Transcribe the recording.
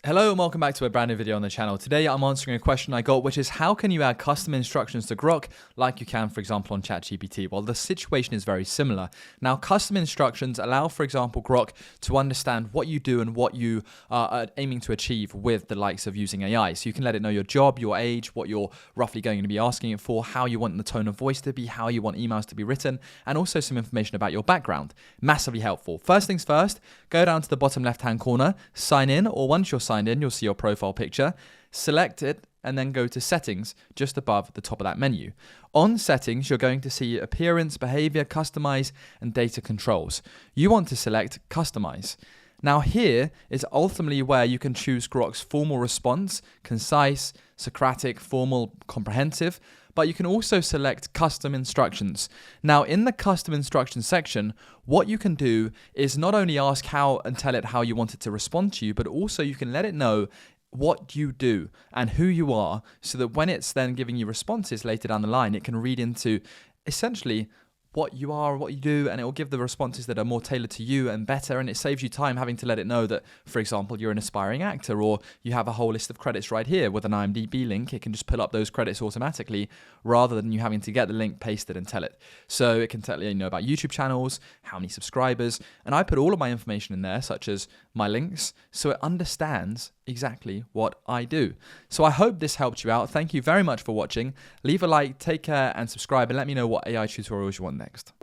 Hello and welcome back to a brand new video on the channel. Today I'm answering a question I got, which is how can you add custom instructions to Grok like you can, for example, on ChatGPT? Well, the situation is very similar. Now, custom instructions allow, for example, Grok to understand what you do and what you are aiming to achieve with the likes of using AI. So you can let it know your job, your age, what you're roughly going to be asking it for, how you want the tone of voice to be, how you want emails to be written, and also some information about your background. Massively helpful. First things first, go down to the bottom left-hand corner, sign in, or once you're signed in, you'll see your profile picture, select it, and then go to settings just above the top of that menu. On settings, you're going to see appearance, behavior, customize, and data controls. You want to select customize. Now here is ultimately where you can choose Grok's formal response, concise, Socratic, formal, comprehensive, but you can also select custom instructions. Now in the custom instructions section, what you can do is not only ask how and tell it how you want it to respond to you, but also you can let it know what you do and who you are, so that when it's then giving you responses later down the line, it can read into essentially what you are, what you do, and it will give the responses that are more tailored to you and better, and it saves you time having to let it know that, for example, you're an aspiring actor, or you have a whole list of credits right here with an IMDb link. It can just pull up those credits automatically rather than you having to get the link, paste it, and tell it. So it can tell you about YouTube channels, how many subscribers, and I put all of my information in there, such as my links, so it understands exactly what I do. So I hope this helped you out. Thank you very much for watching. Leave a like, take care, and subscribe, and let me know what AI tutorials you want next.